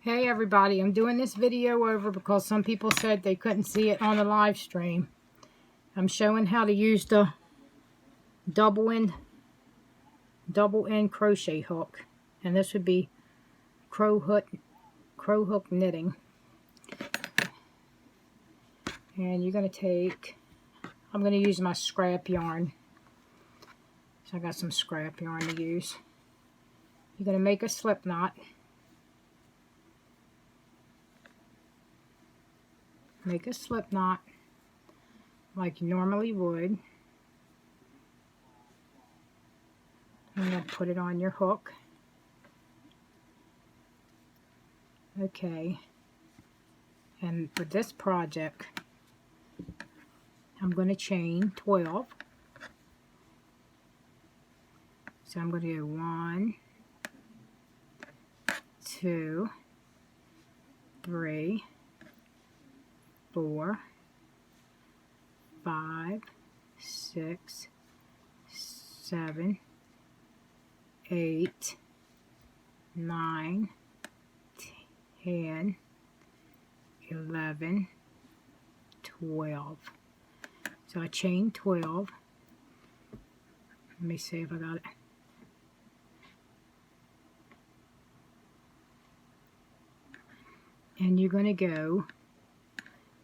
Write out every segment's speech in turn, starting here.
Hey everybody, I'm doing this video over because some people said they couldn't see it on the live stream. I'm showing how to use the double end crochet hook, and this would be cro-hook knitting. And you're going to take, I'm going to use my scrap yarn. So I got some scrap yarn to use. You're going to make a slip knot. Make a slip knot like you normally would. And then put it on your hook. Okay. And for this project, I'm going to chain 12. So I'm going to go 1, 2, 3, 4, 5, 6, 7, 8, 9, 10, 11, 12. So I chain 12. Let me see if I got it. And you're going to go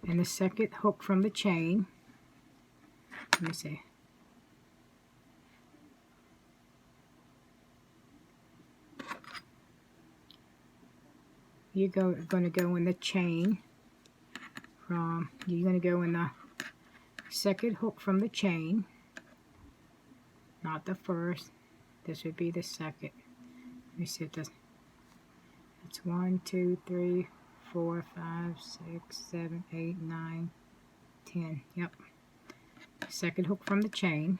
in the second hook from the chain. Let me see. You're going to go in the chain from, you're going to go in the second hook from the chain, not the first. This would be the second. Let me see if this, it's 1, 2, 3, 4, 5, 6, 7, 8, 9, 10. Yep. Second hook from the chain.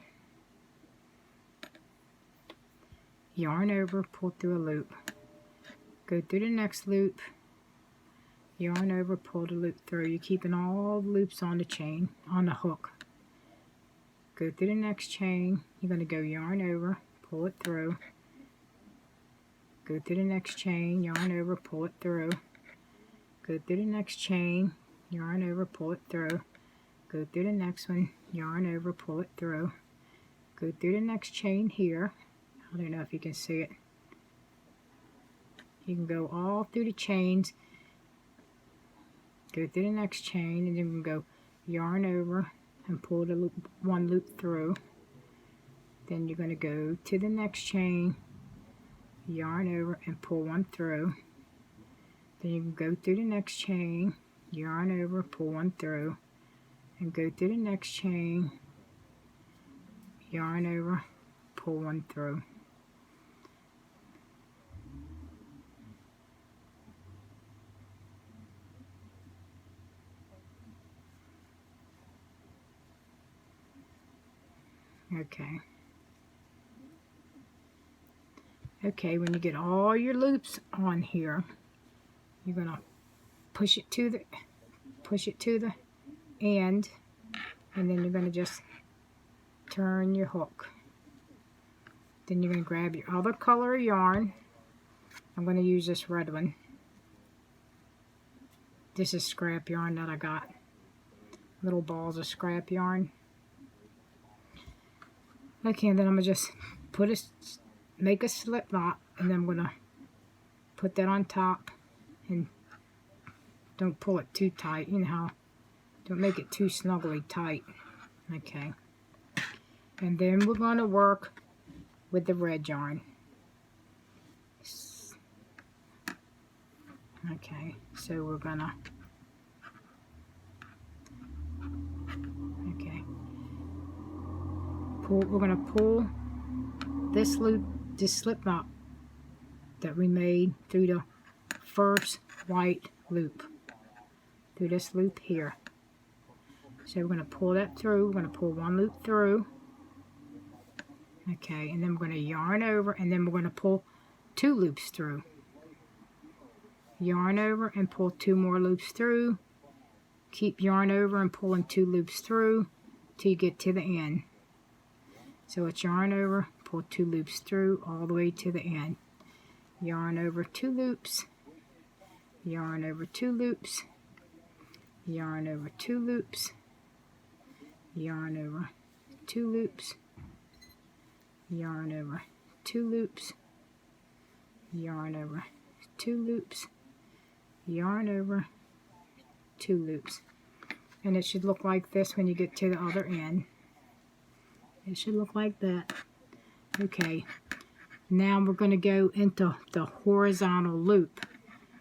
Yarn over, pull through a loop. Go through the next loop. Yarn over, pull the loop through. You're keeping all the loops on the chain, on the hook. Go through the next chain. You're going to go yarn over, pull it through. Go through the next chain, yarn over, pull it through. Go through the next chain, yarn over, pull it through. Go through the next one, yarn over, pull it through. Go through the next chain here. I don't know if you can see it. You can go all through the chains. Go through the next chain, and then you can go yarn over and pull the loop, one loop through. Then you're going to go to the next chain, yarn over and pull one through. Then you can go through the next chain, yarn over, pull one through, and go through the next chain, yarn over, pull one through. Okay. Okay, when you get all your loops on here, you're gonna push it to the end, and then you're gonna just turn your hook. Then you're gonna grab your other color of yarn. I'm gonna use this red one. This is scrap yarn that I got. Little balls of scrap yarn. Okay, and then I'm gonna just make a slip knot, and then I'm gonna put that on top, and don't pull it too tight. You know how, don't make it too snugly tight. Okay, and then we're gonna work with the red yarn. Okay, so we're gonna, okay, we're gonna pull this loop, this slip knot that we made through the first white loop, through this loop here. So we're going to pull that through. We're going to pull one loop through. Okay, and then we're going to yarn over, and then we're going to pull 2 loops through. Yarn over and pull 2 more loops through. Keep yarn over and pulling 2 loops through till you get to the end. So it's yarn over, pull 2 loops through all the way to the end. Yarn over 2 loops, yarn over 2 loops, yarn over 2 loops, yarn over 2 loops, yarn over 2 loops, yarn over 2 loops, yarn over 2 loops. And it should look like this when you get to the other end. It should look like that. Okay, now we're going to go into the horizontal loop.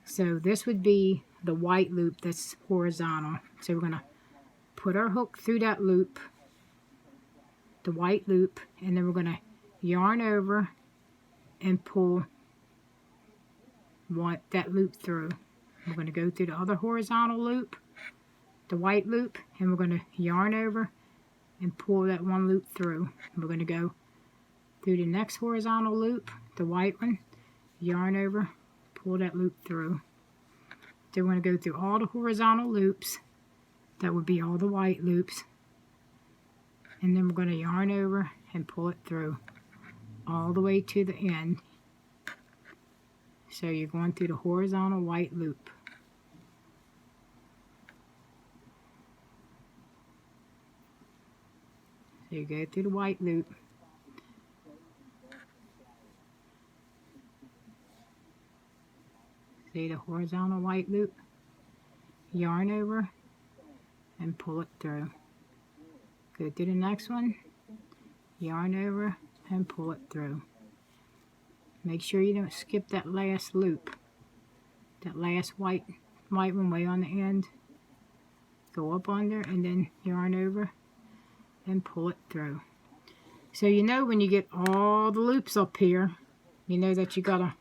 So this would be the white loop that's horizontal. So we're going to put our hook through that loop, the white loop, and then we're going to yarn over and pull that loop through. We're going to go through the other horizontal loop, the white loop, and we're going to yarn over and pull that one loop through. We're going to go through the next horizontal loop, the white one, yarn over, pull that loop through. Then we're going to go through all the horizontal loops. That would be all the white loops. And then we're going to yarn over and pull it through all the way to the end. So you're going through the horizontal white loop. So you go through the white loop. See the horizontal white loop? Yarn over and pull it through. Go to the next one. Yarn over and pull it through. Make sure you don't skip that last loop. That last white one way on the end. Go up under and then yarn over and pull it through. So you know when you get all the loops up here, you know that you gotta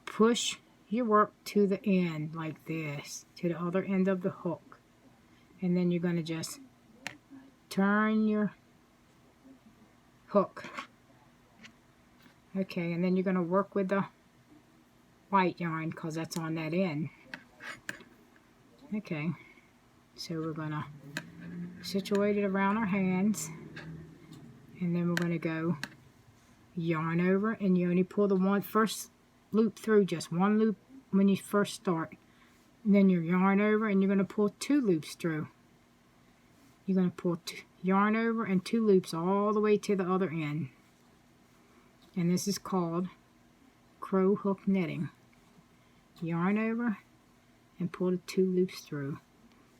push your work to the end like this, to the other end of the hook. And then you're gonna just turn your hook. Okay, and then you're gonna work with the white yarn because that's on that end. Okay, so we're gonna situate it around our hands, and then we're going to go yarn over, and you only pull the first loop through, just one loop when you first start, and then you yarn over and you're going to pull 2 loops through. You're going to pull yarn over and 2 loops all the way to the other end, and this is called Cro-Hook Knitting. Yarn over and pull the 2 loops through,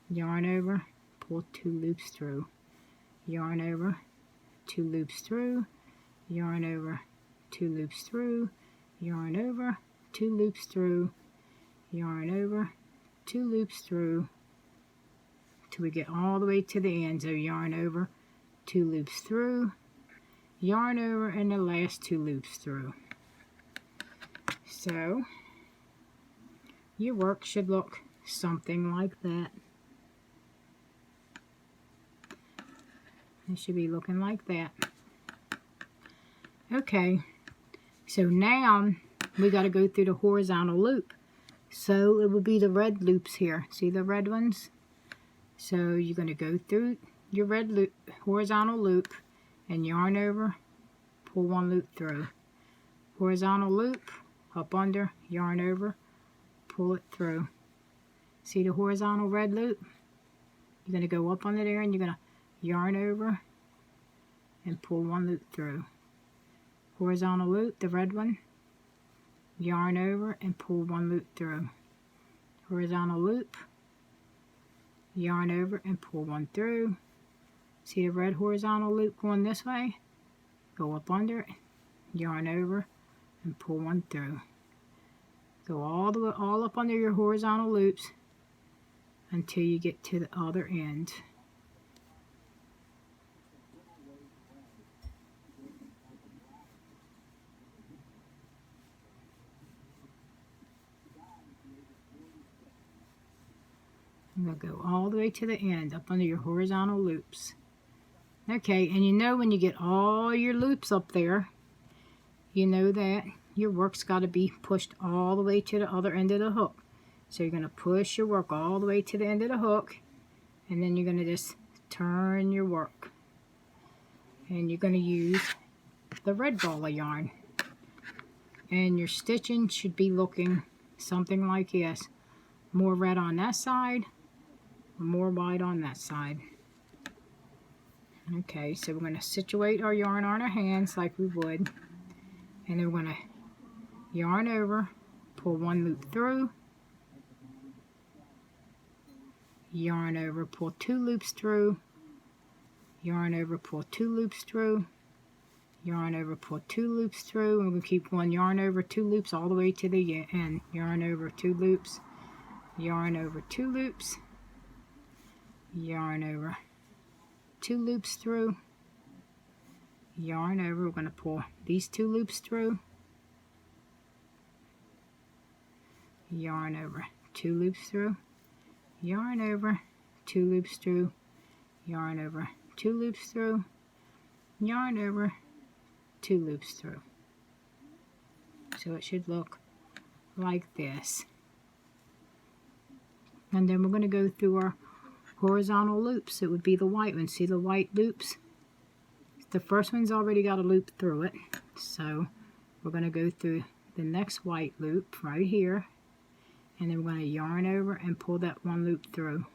yarn over, pull 2 loops through, yarn over, 2 loops through, yarn over, 2 loops through, yarn over, 2 loops through, yarn over, 2 loops through, till we get all the way to the end. So yarn over, 2 loops through, yarn over, and the last 2 loops through. So your work should look something like that. It should be looking like that. Okay, so now we got to go through the horizontal loop. So it would be the red loops here. See the red ones? So you're going to go through your red loop, horizontal loop, and yarn over, pull 1 loop through. Horizontal loop, up under, yarn over, pull it through. See the horizontal red loop? You're going to go up under there and you're going to yarn over and pull 1 loop through. Horizontal loop, the red one, yarn over and pull 1 loop through. Horizontal loop, yarn over and pull 1 through. See the red horizontal loop going this way? Go up under it, yarn over and pull 1 through. Go all the way, all up under your horizontal loops until you get to the other end. I'm going to go all the way to the end, up under your horizontal loops. Okay, and you know when you get all your loops up there, you know that your work's got to be pushed all the way to the other end of the hook. So you're going to push your work all the way to the end of the hook, and then you're going to just turn your work. And you're going to use the red ball of yarn. And your stitching should be looking something like this. More red on that side, more white on that side. Okay, so we're going to situate our yarn on our hands like we would, and then we're going to yarn over, pull one loop through, yarn over, pull two loops through, yarn over, pull two loops through, yarn over, pull two loops through, and we'll keep going yarn over, two loops all the way to the end. Yarn over, two loops, yarn over, two loops, yarn over, two loops through, yarn over. We're going to pull these two loops through, yarn over, two loops through, yarn over, two loops through, yarn over, two loops through, yarn over, two loops through. So it should look like this. And then we're going to go through our horizontal loops. It would be the white one. See the white loops? The first one's already got a loop through it. So we're going to go through the next white loop right here. And then we're going to yarn over and pull that one loop through.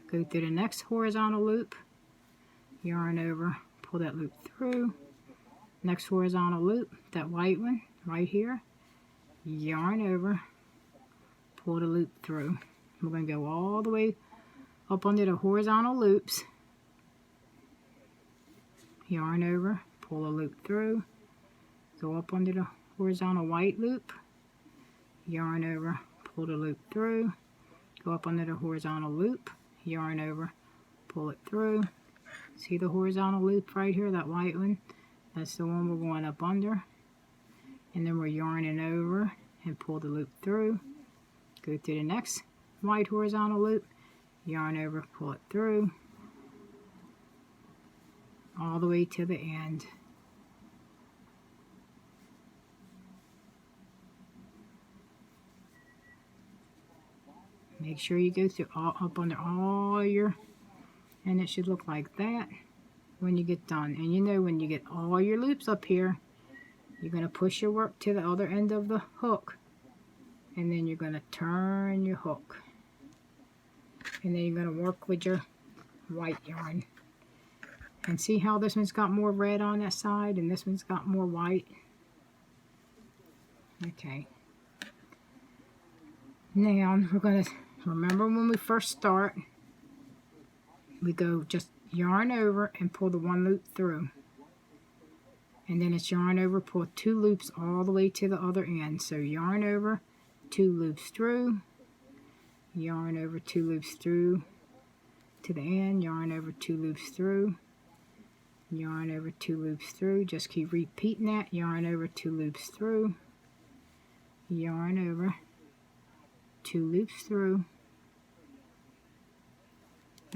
Go through the next horizontal loop, yarn over, pull that loop through. Next horizontal loop, that white one right here, yarn over, pull the loop through. We're going to go all the way up under the horizontal loops, yarn over, pull a loop through, go up under the horizontal white loop, yarn over, pull the loop through, go up under the horizontal loop, yarn over, pull it through. See the horizontal loop right here, that white one? That's the one we're going up under. And then we're yarning over and pull the loop through. Go through the next white horizontal loop, yarn over, pull it through, all the way to the end. Make sure you go through up under all your, and it should look like that when you get done. And you know, when you get all your loops up here, you're going to push your work to the other end of the hook, and then you're going to turn your hook, and then you're going to work with your white yarn. And see how this one's got more red on that side and this one's got more white? Okay. Now we're going to remember when we first start, we go just yarn over and pull the one loop through. And then it's yarn over, pull two loops all the way to the other end. So yarn over, two loops through, yarn over, two loops through to the end, yarn over, two loops through, yarn over, two loops through. Just keep repeating that. Yarn over, two loops through, yarn over, two loops through,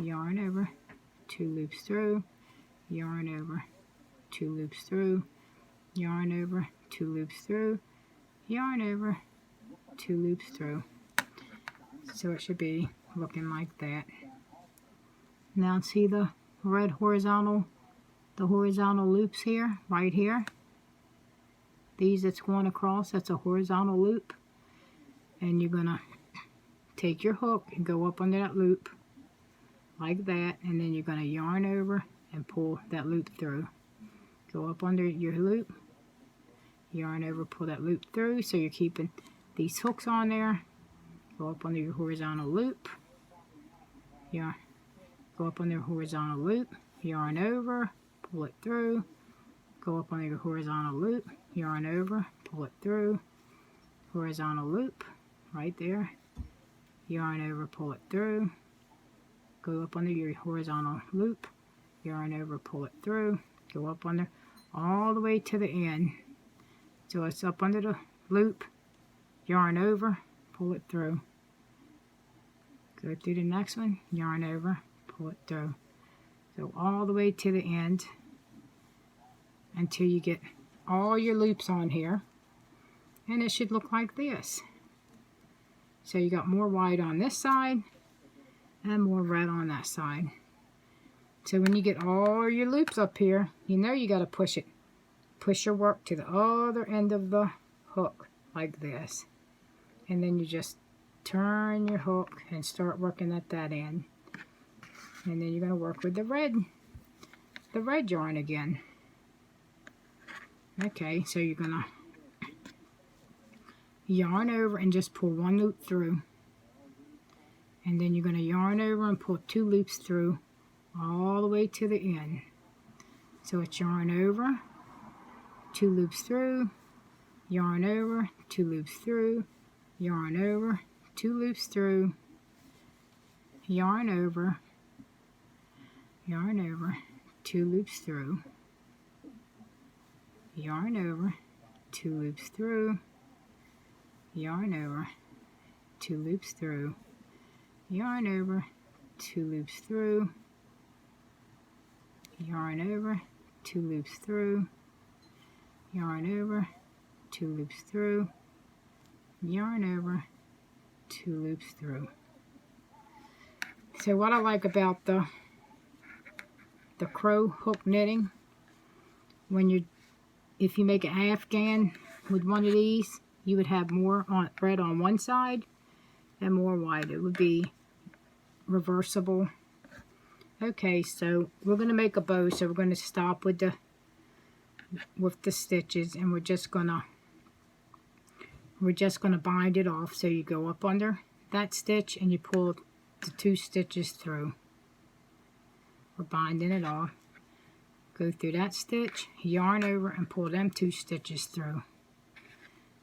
yarn over, two loops through, yarn over, two loops through, yarn over, two loops through, yarn over, two loops through. So it should be looking like that. Now see the red horizontal, the horizontal loops here, right here. These that's going across, that's a horizontal loop. And you're gonna take your hook and go up under that loop like that, and then you're gonna yarn over and pull that loop through. Go up under your loop, yarn over, pull that loop through, so you're keeping these hooks on there. Go up under your horizontal loop, yarn, go up under your horizontal loop, yarn over, pull it through, go up under your horizontal loop, yarn over, pull it through, horizontal loop, right there, yarn over, pull it through, go up under your horizontal loop, yarn over, pull it through, go up under all the way to the end. So it's up under the loop, yarn over, pull it through. Go through the next one, yarn over, pull it through. So all the way to the end until you get all your loops on here. And it should look like this. So you got more white on this side and more red on that side. So when you get all your loops up here, you know you got to push it. Push your work to the other end of the hook like this. and then you just turn your hook and start working at that end. And then you're going to work with the red yarn again. Okay, so you're going to yarn over and just pull one loop through. And then you're going to yarn over and pull 2 loops through all the way to the end. So it's yarn over, 2 loops through, yarn over, 2 loops through, yarn over, 2 loops through, yarn over, 2 loops through, yarn over, 2 loops through, yarn over, 2 loops through, yarn over, 2 loops through, yarn over, 2 loops through, yarn over, 2 loops through, yarn over, 2 loops through. So what I like about the Cro-Hook knitting, if you make an afghan with one of these, you would have more thread on one side and more white. It would be reversible. Okay, so we're going to make a bow, so we're going to stop with the stitches, and we're just gonna bind it off. So you go up under that stitch and you pull the 2 stitches through. We're binding it off. Go through that stitch, yarn over and pull them 2 stitches through.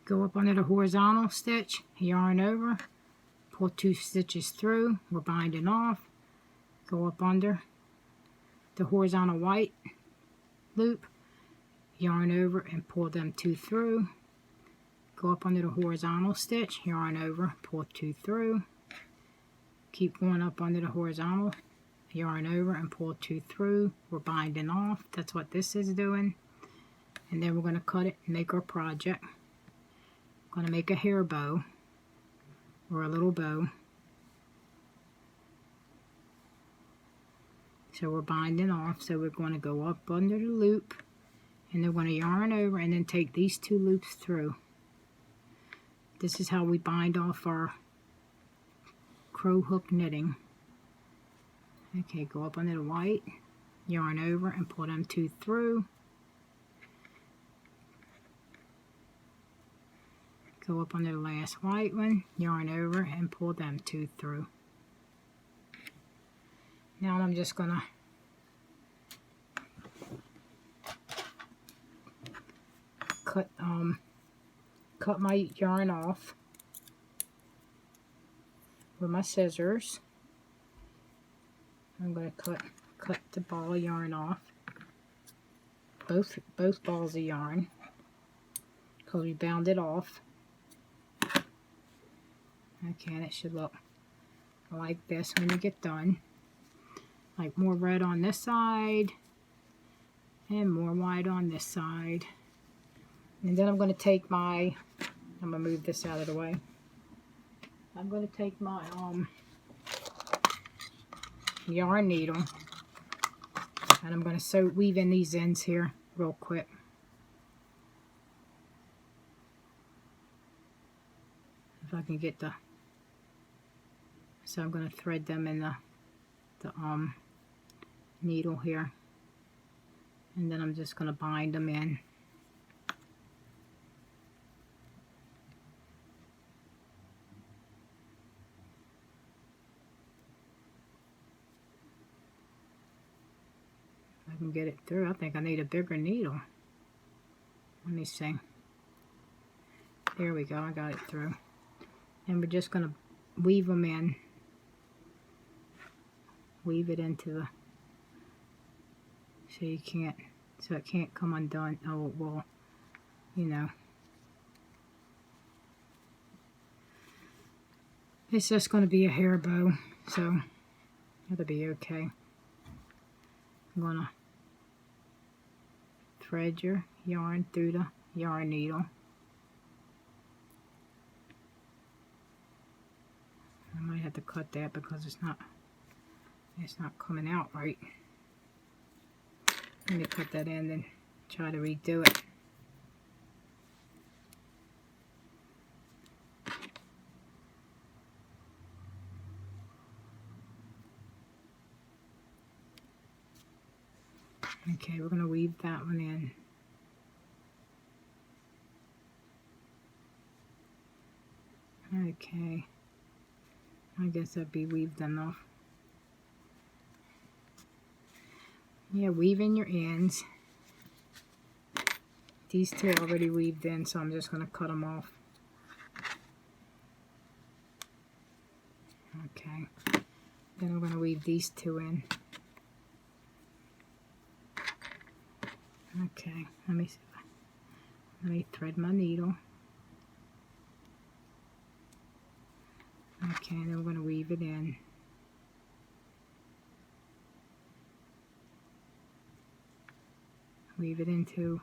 Go up under the horizontal stitch, yarn over, pull 2 stitches through. We're binding off. Go up under the horizontal white loop, yarn over and pull them 2 through. Go up under the horizontal stitch, yarn over, pull 2 through. Keep going up under the horizontal, yarn over and pull 2 through. We're binding off. That's what this is doing. And then we're going to cut it and make our project. I'm going to make a hair bow, or a little bow. So we're binding off, so we're going to go up under the loop, and then we're going to yarn over and then take these 2 loops through. This is how we bind off our Cro-Hook knitting. Okay, go up under the white, yarn over and pull them 2 through. Go up under the last white one, yarn over and pull them 2 through. Now I'm just gonna cut my yarn off with my scissors. I'm gonna cut the ball of yarn off, both balls of yarn, because we bound it off. Okay, and it should look like this when you get done. Like more red on this side and more white on this side. And then I'm going to take my, I'm going to move this out of the way. I'm going to take my yarn needle, and I'm going to weave in these ends here real quick. If I can get so I'm going to thread them in the needle here, and then I'm just going to bind them in. I can get it through. I think I need a bigger needle. Let me see. There we go. I got it through. And we're just going to weave them in. Weave it into the, so it can't come undone. Oh, well, you know. It's just going to be a hair bow, so it'll be okay. I'm going to thread your yarn through the yarn needle. I might have to cut that because it's not coming out right. Let me cut that in and try to redo it. Okay, we're going to weave that one in. Okay, I guess that'd be weaved enough. Yeah, weave in your ends. These two are already weaved in, so I'm just going to cut them off. Okay, then I'm going to weave these two in. Okay, let me see. Let me thread my needle. Okay, then we're going to weave it in. Weave it into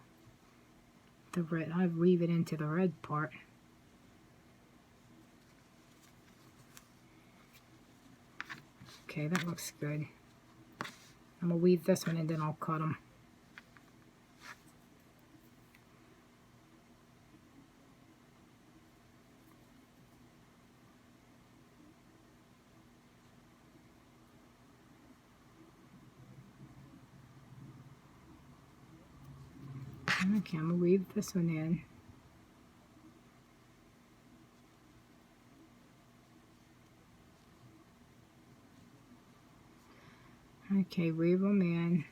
the red. I weave it into the red part. Okay, that looks good. I'm going to weave this one and then I'll cut them. Okay, I'm going to weave this one in. Okay, weave them in.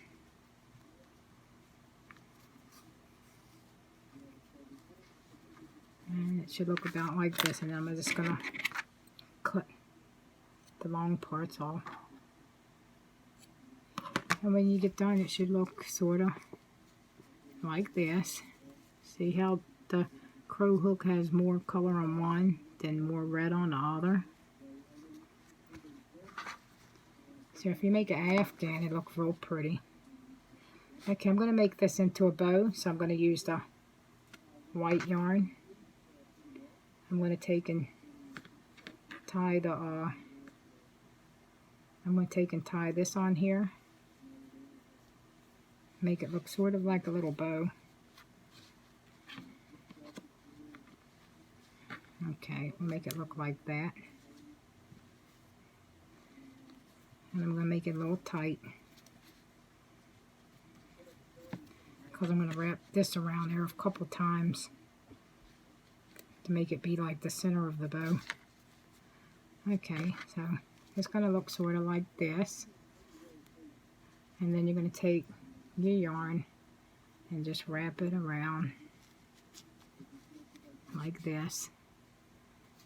And it should look about like this, and then I'm just going to cut the long parts off. And when you get done, it should look sort of like this. See how the crow hook has more color on one than more red on the other? So if you make an afghan, it looks real pretty. Okay, I'm going to make this into a bow, so I'm going to use the white yarn. I'm going to take and tie the, I'm going to take and tie this on here. Make it look sort of like a little bow. Okay, make it look like that. And I'm going to make it a little tight, because I'm going to wrap this around there a couple times to make it be like the center of the bow. Okay, so it's going to look sort of like this. And then you're going to take your yarn and just wrap it around like this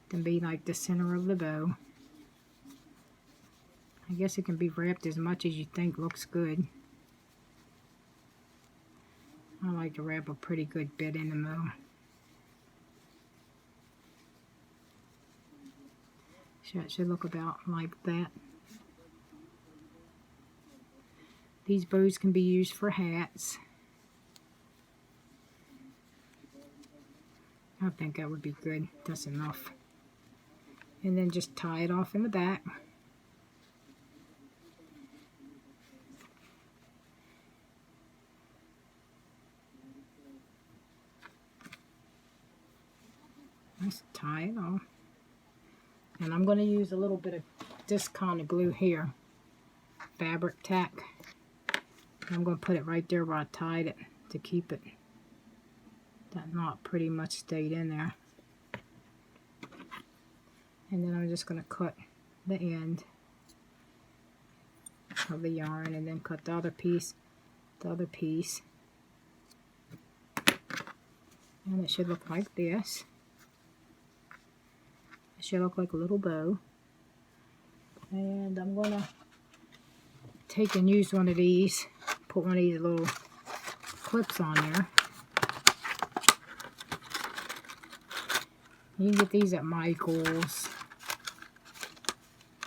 to be like the center of the bow. I guess it can be wrapped as much as you think looks good. I like to wrap a pretty good bit in the middle. So it should look about like that. These bows can be used for hats. I think that would be good. That's enough. And then just tie it off in the back. Just tie it off. And I'm going to use a little bit of this kind of glue here. Fabric tack. I'm going to put it right there where I tied it to keep it. That knot pretty much stayed in there. And then I'm just going to cut the end of the yarn and then cut the other piece, and it should look like this. It should look like a little bow. And I'm going to take and use one of these, put one of these little clips on there. You can get these at Michael's.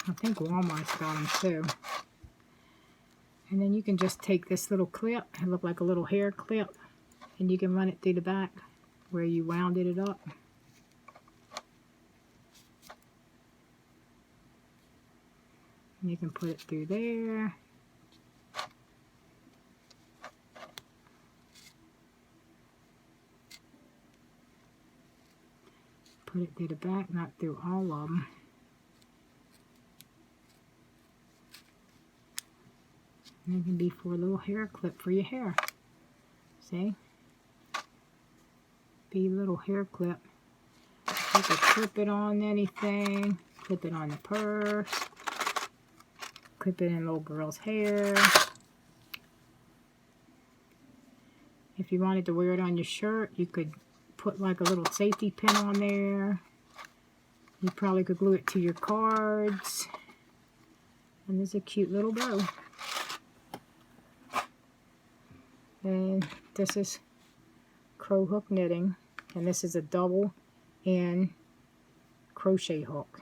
I think Walmart's got them too. And then you can just take this little clip, it look like a little hair clip, and you can run it through the back where you wounded it up. And you can put it through there. Put it through the back, not through all of them. And it can be for a little hair clip for your hair. See? Be a little hair clip. You can clip it on anything. Clip it on the purse. Clip it in little girl's hair. If you wanted to wear it on your shirt, you could put like a little safety pin on there. You probably could glue it to your cards. And there's a cute little bow. And this is Cro-Hook Knitting. And this is a double N crochet hook.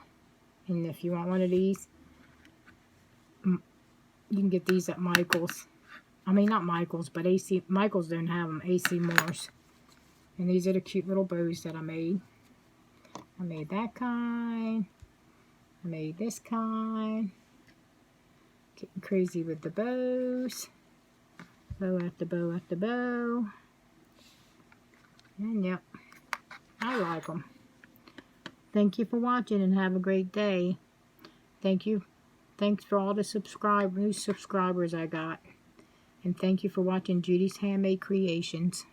And if you want one of these, you can get these at Michael's. I mean, not Michael's, but AC. Michael's don't have them. AC Moore's. And these are the cute little bows that I made. I made that kind. I made this kind. Getting crazy with the bows. Bow after bow after bow. And yep, I like them. Thank you for watching and have a great day. Thank you. Thanks for all the new subscribers I got. And thank you for watching Judy's Handmade Creations.